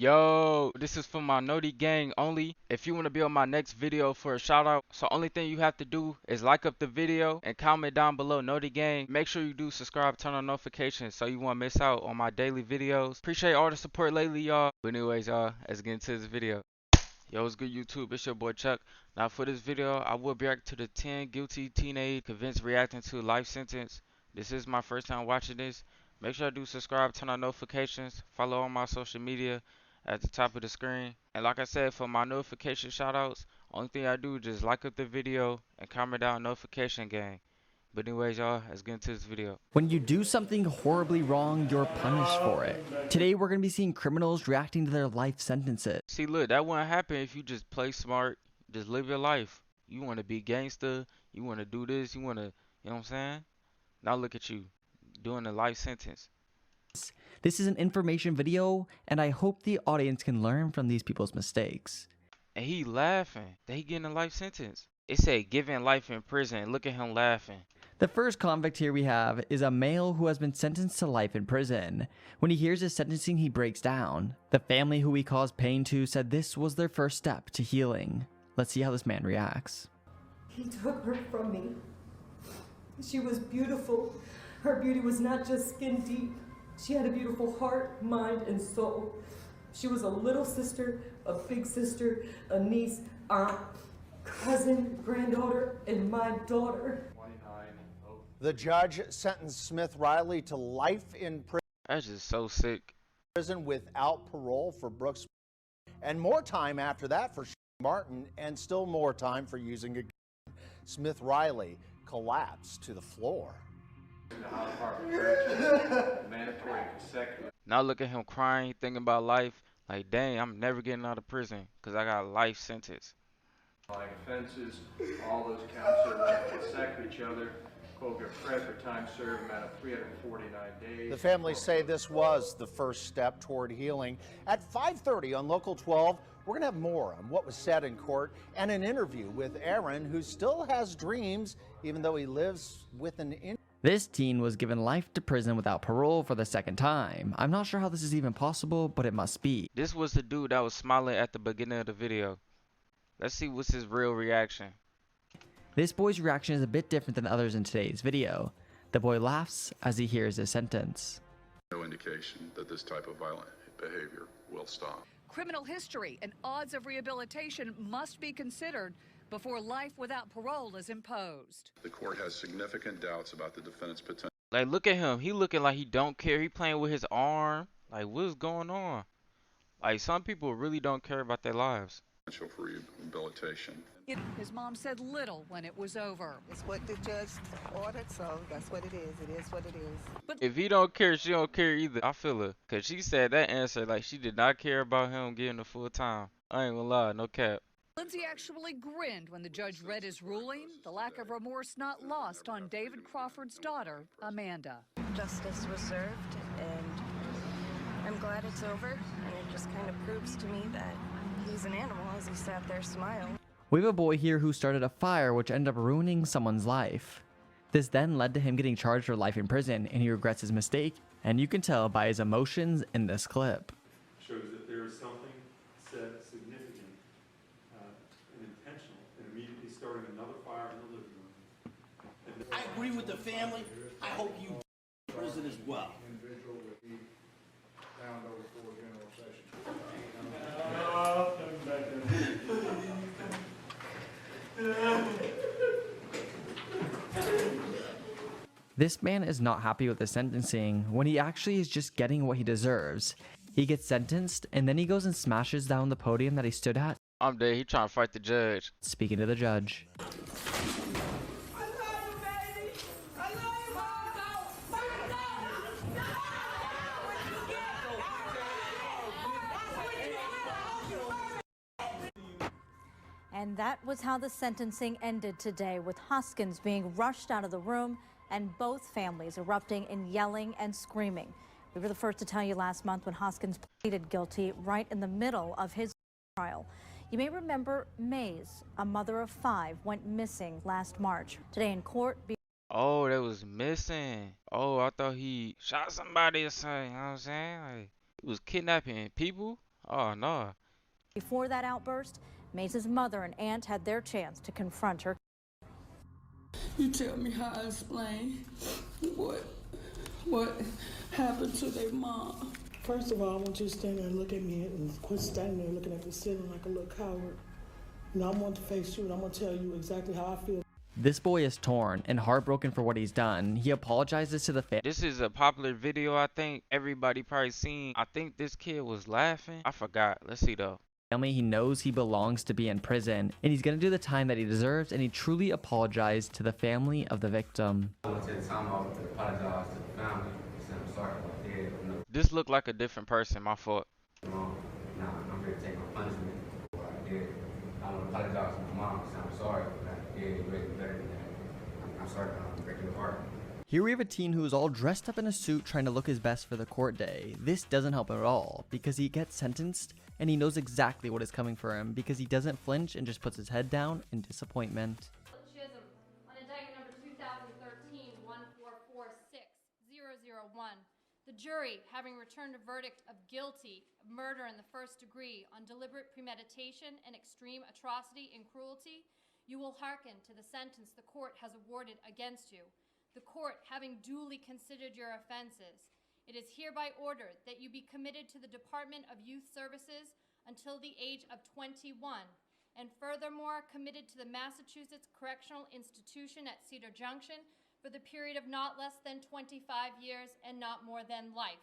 Yo, this is for my Noti gang only. If you want to be on my next video for a shout out, so only thing you have to do is like up the video and comment down below Noti gang. Make sure you do subscribe, turn on notifications so you won't miss out on my daily videos. Appreciate all the support lately, y'all. But anyways, y'all, let's get into this video. Yo, what's good YouTube? It's your boy Chuck. Now for this video, I will be reacting to the 10 guilty teenage convinced reacting to life sentence. This is my first time watching this. Make sure I do subscribe, turn on notifications, follow all my social media at the top of the screen. And like I said, for my notification shoutouts, only thing I do is just like up the video and comment down notification gang. But anyways, y'all, let's get into this video. When you do something horribly wrong, you're punished for it. Today, we're going to be seeing criminals reacting to their life sentences. See, look, that wouldn't happen if you just play smart, just live your life. You want to be gangster, you want to do this, you want to, you know what I'm saying? Now look at you, doing a life sentence. This is an information video, and I hope the audience can learn from these people's mistakes. And he laughing that he getting a life sentence. It said giving life in prison. Look at him laughing. The first convict here we have is a male who has been sentenced to life in prison. When he hears his sentencing, he breaks down. The family who he caused pain to said this was their first step to healing. Let's see how this man reacts. He took her from me. She was beautiful. Her beauty was not just skin deep. She had a beautiful heart, mind, and soul. She was a little sister, a big sister, a niece, aunt, cousin, granddaughter, and my daughter. The judge sentenced Smith Riley to life in That's just so sick. prison without parole for Brooks, and more time after that for Martin, and still more time for using a gun. Smith Riley collapsed to the floor. Now look at him crying, thinking about life. Like, dang, I'm never getting out of prison because I got a life sentence. Offenses, all those counts are consecutive each other. Colgan Fred for time served amount of 349 days. The families say this was the first step toward healing. At 5:30 on Local 12, we're going to have more on what was said in court and an interview with Aaron, who still has dreams even though he lives with an injury. This teen was given life to prison without parole for the second time. I'm not sure how this is even possible, but it must be. This was the dude that was smiling at the beginning of the video. Let's see what's his real reaction. This boy's reaction is a bit different than others in today's video. The boy laughs as he hears his sentence. No indication that this type of violent behavior will stop. Criminal history and odds of rehabilitation must be considered before life without parole is imposed. The court has significant doubts about the defendant's potential Like, look at him. He looking like he don't care. He playing with his arm. Like, what's going on? Like, some people really don't care about their lives. for rehabilitation. His mom said little when it was over. It's what the judge ordered, so that's what it is. It is what it is. But If he don't care, she don't care either. I feel her. Because she said that answer like she did not care about him getting the full time. I ain't gonna lie, no cap. Lindsay actually grinned when the judge read his ruling. The lack of remorse not lost on David Crawford's daughter, Amanda. Justice was served, and I'm glad it's over, and it just kind of proves to me that he's an animal as he sat there smiling. We have a boy here who started a fire which ended up ruining someone's life. This then led to him getting charged for life in prison, and he regrets his mistake, and you can tell by his emotions in this clip. Shows that there is something said significant and intentional in immediately starting another fire in the living room. I agree with the family. I hope you prison as well. Individual will be found over for general session. This man is not happy with the sentencing when he actually is just getting what he deserves. He gets sentenced and then he goes and smashes down the podium that he stood at. I'm dead. He trying to fight the judge. Speaking to the judge. And that was how the sentencing ended today, with Hoskins being rushed out of the room and both families erupting in yelling and screaming. We were the first to tell you last month when Hoskins pleaded guilty right in the middle of his trial. You may remember Mays, a mother of 5, went missing last March. Today in court. Oh, that was missing. Oh, I thought he shot somebody or something. You know what I'm saying? Like, he was kidnapping people. Oh no. Before that outburst, Mace's mother and aunt had their chance to confront her. You tell me how I explain what happened to their mom. First of all, I want you to stand there and look at me and quit standing there looking at the ceiling like a little coward. And I want to face you and I'm going to tell you exactly how I feel. This boy is torn and heartbroken for what he's done. He apologizes to the family. This is a popular video I think everybody probably seen. I think this kid was laughing. I forgot. Let's see though. He knows he belongs to be in prison and he's gonna do the time that he deserves, and he truly apologized to the family of the victim. I want to take time off to apologize to the family. I'm sorry what I did. This looked like a different person. My fault. Nah, I'm here to take my punishment for what I did. I want to apologize to my mom. I'm sorry for that. I did really better than that. I'm sorry for breaking your heart. Here we have a teen who is all dressed up in a suit trying to look his best for the court day. This doesn't help at all because he gets sentenced and he knows exactly what is coming for him because he doesn't flinch and just puts his head down in disappointment. On indictment number 2013-14446-001, the jury, having returned a verdict of guilty of murder in the first degree on deliberate premeditation and extreme atrocity and cruelty, you will hearken to the sentence the court has awarded against you. The court, having duly considered your offenses, it is hereby ordered that you be committed to the Department of Youth Services until the age of 21, and furthermore committed to the Massachusetts Correctional Institution at Cedar Junction for the period of not less than 25 years and not more than life,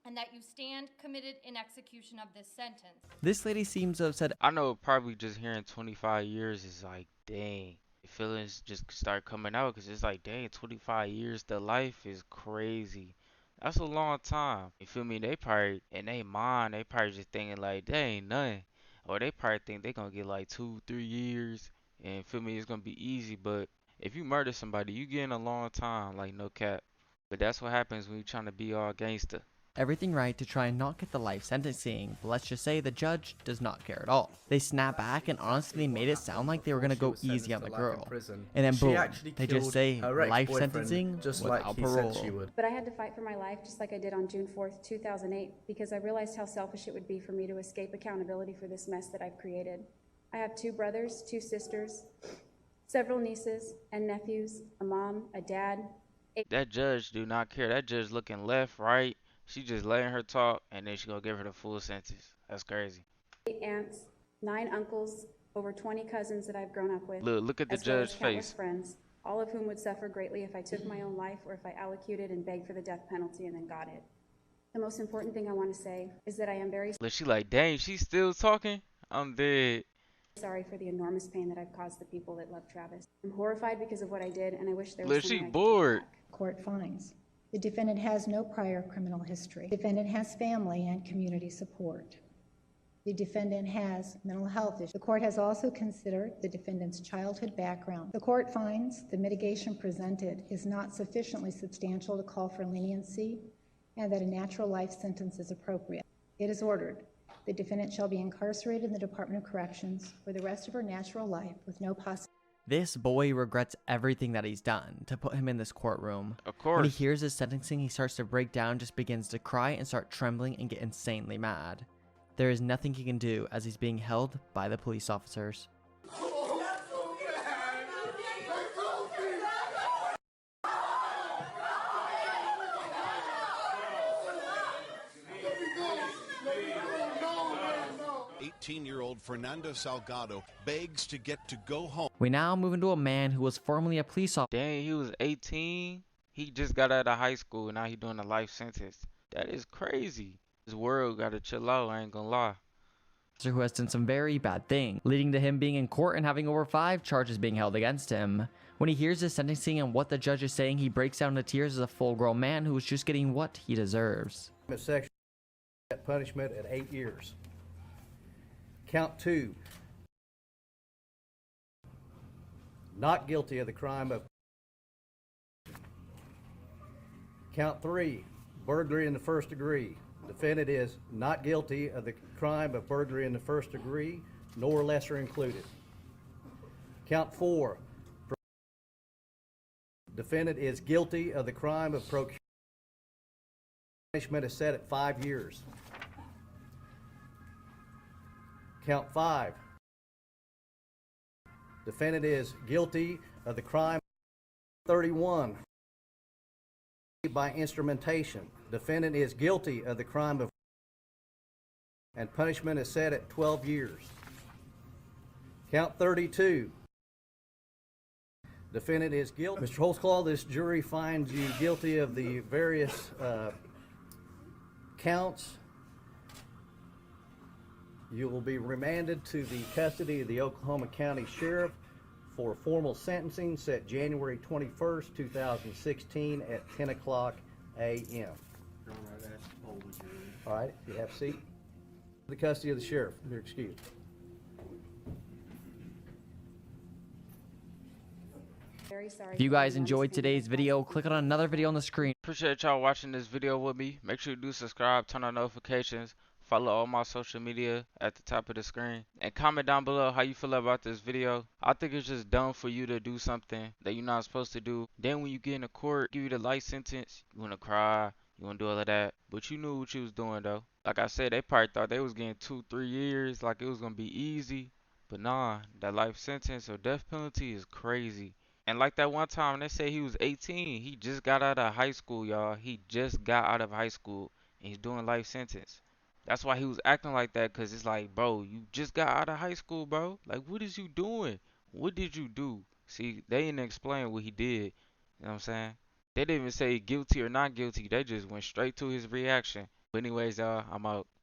and that you stand committed in execution of this sentence. This lady seems to have said, I know probably just hearing 25 years is like, dang. Feelings just start coming out because it's like, dang, 25 years to life is crazy. That's a long time. You feel me? They probably, in their mind, they probably just thinking like, they ain't nothing. Or they probably think they gonna get like 2-3 years. And feel me, it's gonna be easy. But if you murder somebody, you get in a long time, like no cap. But that's what happens when you trying to be all gangster. everything right to try and not get the life sentencing, but let's just say the judge does not care at all. They snap back and honestly made it sound like they were gonna go easy on the girl. And then boom, they just say life sentencing without parole. But I had to fight for my life just like I did on June 4th, 2008, because I realized how selfish it would be for me to escape accountability for this mess that I've created. I have 2 brothers, 2 sisters, several nieces and nephews, a mom, a dad. That judge do not care. That judge looking left, right. She just letting her talk, and then she gonna give her the full sentence. That's crazy. 8 aunts, 9 uncles, over 20 cousins that I've grown up with. Look at the judge's face. Friends, all of whom would suffer greatly if I took my own life or if I allocated and begged for the death penalty and then got it. The most important thing I want to say is that I am very Look, she like, dang, she's still talking? I'm dead. sorry for the enormous pain that I've caused the people that love Travis. I'm horrified because of what I did, and I wish there was Look, she something I could bored. do back. Court finds the defendant has no prior criminal history. The defendant has family and community support. The defendant has mental health issues. The court has also considered the defendant's childhood background. The court finds the mitigation presented is not sufficiently substantial to call for leniency and that a natural life sentence is appropriate. It is ordered the defendant shall be incarcerated in the Department of Corrections for the rest of her natural life with no possibility. This boy regrets everything that he's done to put him in this courtroom. Of course. When he hears his sentencing, he starts to break down, just begins to cry and start trembling and get insanely mad. There is nothing he can do as he's being held by the police officers. Year-old Fernando Salgado begs to get to go home. We now move into a man who was formerly a police officer. Dang, he was 18. He just got out of high school and now he doing a life sentence. That is crazy. This world gotta chill out, I ain't gonna lie. Who has done some very bad things, leading to him being in court and having over 5 charges being held against him. When he hears his sentencing and what the judge is saying, he breaks down into tears as a full-grown man who is just getting what he deserves. Sexual punishment at 8 years. Count 2, not guilty of the crime of. Count 3, burglary in the first degree. Defendant is not guilty of the crime of burglary in the first degree, nor lesser included. Count 4, defendant is guilty of the crime of procuring. Punishment is set at 5 years. Count 5. Defendant is guilty of the crime. 31. By instrumentation. Defendant is guilty of the crime of, and punishment is set at 12 years. Count 32. Defendant is guilty. Mr. Holtzclaw, this jury finds you guilty of the various counts. You will be remanded to the custody of the Oklahoma County Sheriff for formal sentencing set January 21st, 2016 at 10 o'clock a.m. All right, you have a seat. The custody of the sheriff. You're excused. Very sorry. If you guys enjoyed today's video, click on another video on the screen. Appreciate y'all watching this video with me. Make sure you do subscribe, turn on notifications, follow all my social media at the top of the screen, and comment down below how you feel about this video. I think it's just dumb for you to do something that you're not supposed to do. Then when you get into court, give you the life sentence, you want to cry, you want to do all of that. But you knew what you was doing though. Like I said, they probably thought they was getting 2-3 years, like it was going to be easy. But nah, that life sentence or death penalty is crazy. And like that one time, they say he was 18. He just got out of high school, y'all. He just got out of high school, and he's doing life sentence. That's why he was acting like that, because it's like, bro, you just got out of high school, bro. Like, what is you doing? What did you do? See, they didn't explain what he did. You know what I'm saying? They didn't even say guilty or not guilty. They just went straight to his reaction. But anyways, y'all, I'm out.